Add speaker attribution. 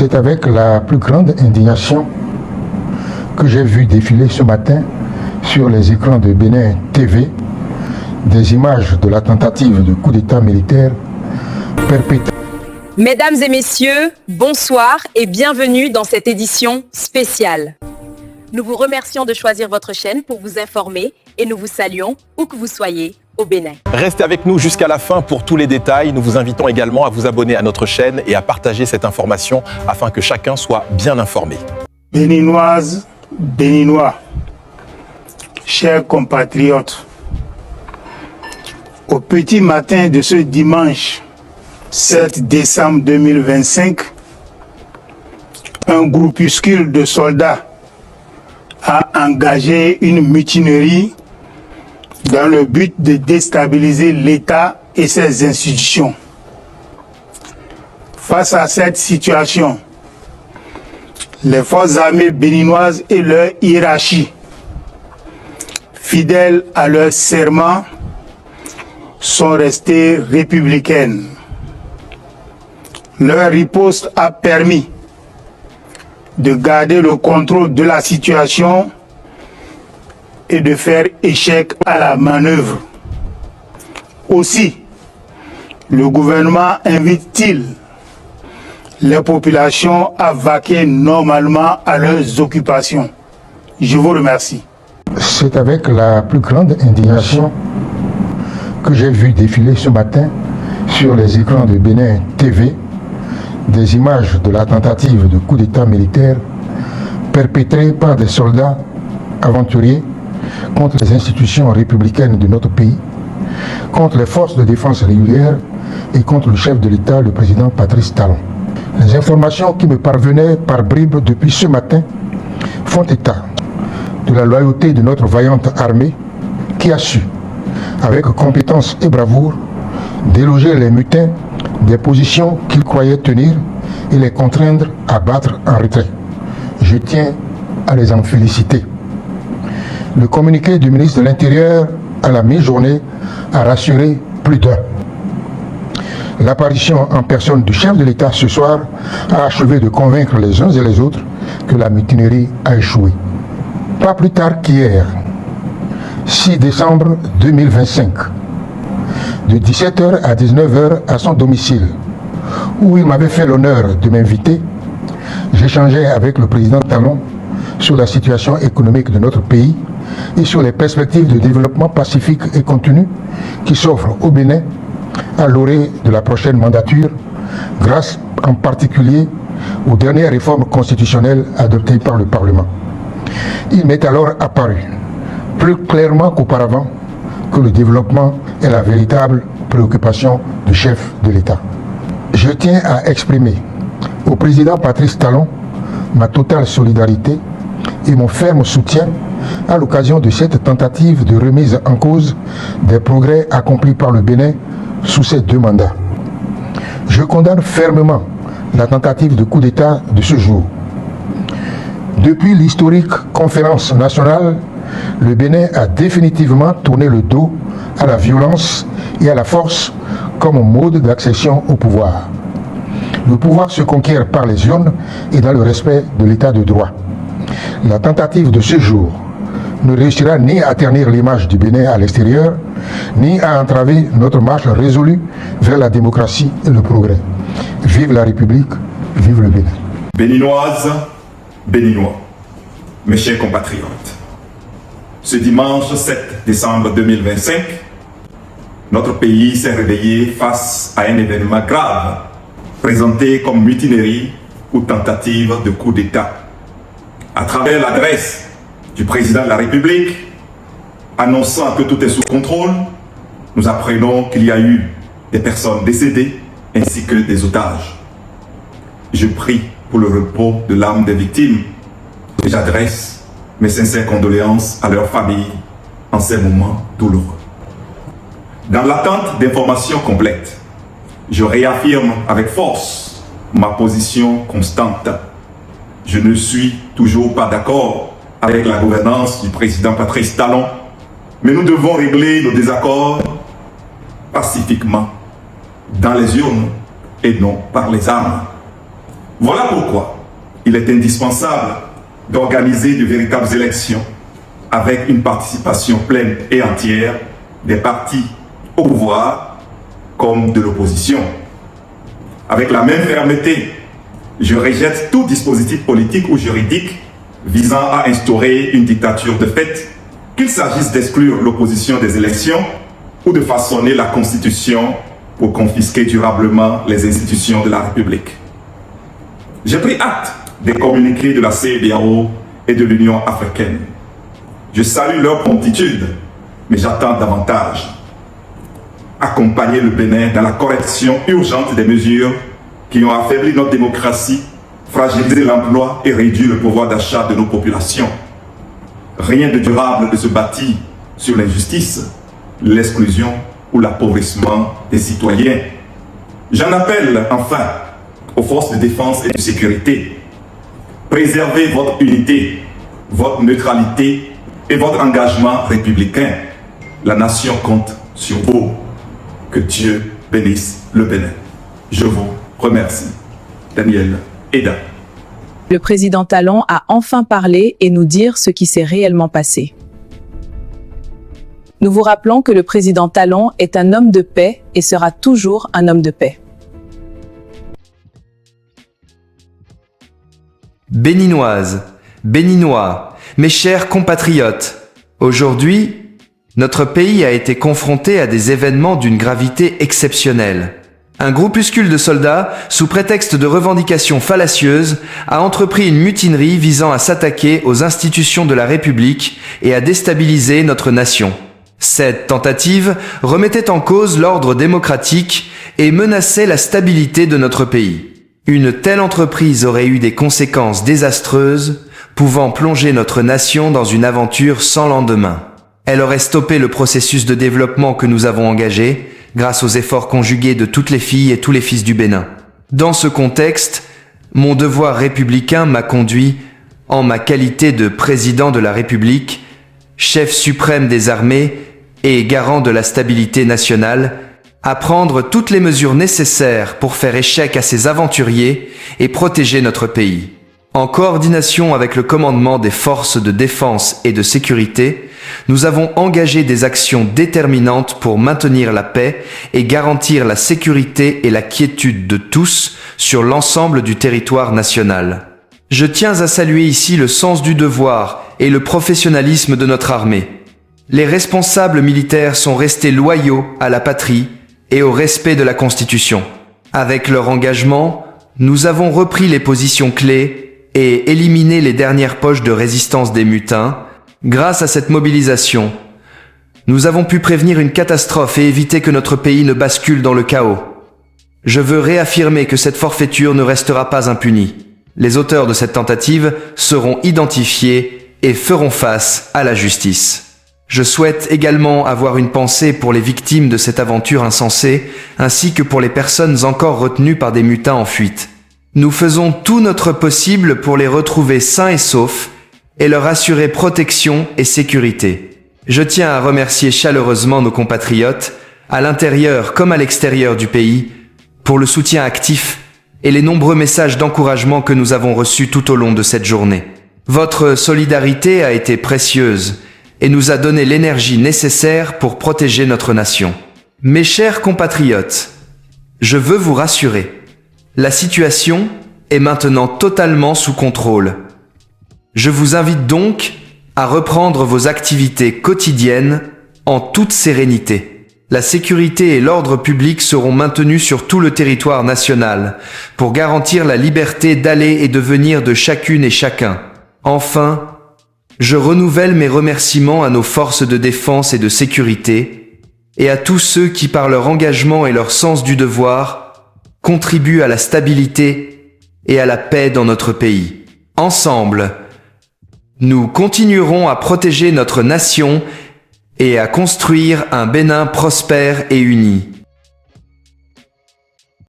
Speaker 1: C'est avec la plus grande indignation que j'ai vu défiler ce matin sur les écrans de Bénin TV des images de la tentative de coup d'État militaire perpétrée.
Speaker 2: Mesdames et messieurs, bonsoir et bienvenue dans cette édition spéciale. Nous vous remercions de choisir votre chaîne pour vous informer et nous vous saluons où que vous soyez au Bénin.
Speaker 3: Restez avec nous jusqu'à la fin pour tous les détails. Nous vous invitons également à vous abonner à notre chaîne et à partager cette information afin que chacun soit bien informé.
Speaker 4: Béninoises, Béninois, chers compatriotes, au petit matin de ce dimanche 7 décembre 2025, un groupuscule de soldats a engagé une mutinerie dans le but de déstabiliser l'État et ses institutions. Face à cette situation, les forces armées béninoises et leur hiérarchie, fidèles à leur serment, sont restées républicaines. Leur riposte a permis de garder le contrôle de la situation et de faire échec à la manœuvre. Aussi, le gouvernement invite-t-il les populations à vaquer normalement à leurs occupations. Je vous remercie.
Speaker 1: C'est avec la plus grande indignation que j'ai vu défiler ce matin sur les écrans de Bénin TV des images de la tentative de coup d'État militaire perpétrée par des soldats aventuriers contre les institutions républicaines de notre pays, contre les forces de défense régulières et contre le chef de l'État, le président Patrice Talon. Les informations qui me parvenaient par bribes depuis ce matin font état de la loyauté de notre vaillante armée qui a su, avec compétence et bravoure, déloger les mutins des positions qu'ils croyaient tenir et les contraindre à battre en retrait. Je tiens à les en féliciter. Le communiqué du ministre de l'Intérieur à la mi-journée a rassuré plus d'un. L'apparition en personne du chef de l'État ce soir a achevé de convaincre les uns et les autres que la mutinerie a échoué. Pas plus tard qu'hier, 6 décembre 2025, de 17h à 19h à son domicile, où il m'avait fait l'honneur de m'inviter, j'échangeais avec le président Talon sur la situation économique de notre pays et sur les perspectives de développement pacifique et continu qui s'offrent au Bénin à l'orée de la prochaine mandature, grâce en particulier aux dernières réformes constitutionnelles adoptées par le Parlement. Il m'est alors apparu, plus clairement qu'auparavant, que le développement est la véritable préoccupation du chef de l'État. Je tiens à exprimer au président Patrice Talon ma totale solidarité et mon ferme soutien à l'occasion de cette tentative de remise en cause des progrès accomplis par le Bénin sous ces 2 mandats. Je condamne fermement la tentative de coup d'État de ce jour. Depuis l'historique conférence nationale, le Bénin a définitivement tourné le dos à la violence et à la force comme mode d'accession au pouvoir. Le pouvoir se conquiert par les urnes et dans le respect de l'état de droit. La tentative de ce jour ne réussira ni à ternir l'image du Bénin à l'extérieur, ni à entraver notre marche résolue vers la démocratie et le progrès. Vive la République, vive le Bénin.
Speaker 5: Béninoises, Béninois, mes chers compatriotes, ce dimanche 7 décembre 2025, notre pays s'est réveillé face à un événement grave, présenté comme mutinerie ou tentative de coup d'État. À travers l'adresse du président de la République, annonçant que tout est sous contrôle, nous apprenons qu'il y a eu des personnes décédées ainsi que des otages. Je prie pour le repos de l'âme des victimes et j'adresse mes sincères condoléances à leurs familles en ces moments douloureux. Dans l'attente d'informations complètes, je réaffirme avec force ma position constante. Je ne suis toujours pas d'accord avec la gouvernance du président Patrice Talon, mais nous devons régler nos désaccords pacifiquement, dans les urnes et non par les armes. Voilà pourquoi il est indispensable d'organiser de véritables élections avec une participation pleine et entière des partis au pouvoir comme de l'opposition. Avec la même fermeté, je rejette tout dispositif politique ou juridique visant à instaurer une dictature de fait, qu'il s'agisse d'exclure l'opposition des élections ou de façonner la Constitution pour confisquer durablement les institutions de la République. J'ai pris acte des communiqués de la CEDEAO et de l'Union africaine. Je salue leur promptitude, mais j'attends davantage. Accompagner le Bénin dans la correction urgente des mesures qui ont affaibli notre démocratie, fragilisé l'emploi et réduit le pouvoir d'achat de nos populations. Rien de durable ne se bâtit sur l'injustice, l'exclusion ou l'appauvrissement des citoyens. J'en appelle enfin aux forces de défense et de sécurité. Préservez votre unité, votre neutralité et votre engagement républicain. La nation compte sur vous. Que Dieu bénisse le Bénin. Je vous remercie. Daniel Eda.
Speaker 6: Le président Talon a enfin parlé et nous dire ce qui s'est réellement passé. Nous vous rappelons que le président Talon est un homme de paix et sera toujours un homme de paix.
Speaker 7: Béninoises, Béninois, mes chers compatriotes, aujourd'hui, notre pays a été confronté à des événements d'une gravité exceptionnelle. Un groupuscule de soldats, sous prétexte de revendications fallacieuses, a entrepris une mutinerie visant à s'attaquer aux institutions de la République et à déstabiliser notre nation. Cette tentative remettait en cause l'ordre démocratique et menaçait la stabilité de notre pays. Une telle entreprise aurait eu des conséquences désastreuses, pouvant plonger notre nation dans une aventure sans lendemain. Elle aurait stoppé le processus de développement que nous avons engagé, grâce aux efforts conjugués de toutes les filles et tous les fils du Bénin. Dans ce contexte, mon devoir républicain m'a conduit, en ma qualité de président de la République, chef suprême des armées et garant de la stabilité nationale, à prendre toutes les mesures nécessaires pour faire échec à ces aventuriers et protéger notre pays. En coordination avec le commandement des forces de défense et de sécurité, nous avons engagé des actions déterminantes pour maintenir la paix et garantir la sécurité et la quiétude de tous sur l'ensemble du territoire national. Je tiens à saluer ici le sens du devoir et le professionnalisme de notre armée. Les responsables militaires sont restés loyaux à la patrie et au respect de la Constitution. Avec leur engagement, nous avons repris les positions clés et éliminé les dernières poches de résistance des mutins. Grâce à cette mobilisation, nous avons pu prévenir une catastrophe et éviter que notre pays ne bascule dans le chaos. Je veux réaffirmer que cette forfaiture ne restera pas impunie. Les auteurs de cette tentative seront identifiés et feront face à la justice. Je souhaite également avoir une pensée pour les victimes de cette aventure insensée, ainsi que pour les personnes encore retenues par des mutins en fuite. Nous faisons tout notre possible pour les retrouver sains et saufs et leur assurer protection et sécurité. Je tiens à remercier chaleureusement nos compatriotes, à l'intérieur comme à l'extérieur du pays, pour le soutien actif et les nombreux messages d'encouragement que nous avons reçus tout au long de cette journée. Votre solidarité a été précieuse et nous a donné l'énergie nécessaire pour protéger notre nation. Mes chers compatriotes, je veux vous rassurer. La situation est maintenant totalement sous contrôle. Je vous invite donc à reprendre vos activités quotidiennes en toute sérénité. La sécurité et l'ordre public seront maintenus sur tout le territoire national pour garantir la liberté d'aller et de venir de chacune et chacun. Enfin, je renouvelle mes remerciements à nos forces de défense et de sécurité et à tous ceux qui, par leur engagement et leur sens du devoir, contribuent à la stabilité et à la paix dans notre pays. Ensemble, nous continuerons à protéger notre nation et à construire un Bénin prospère et uni.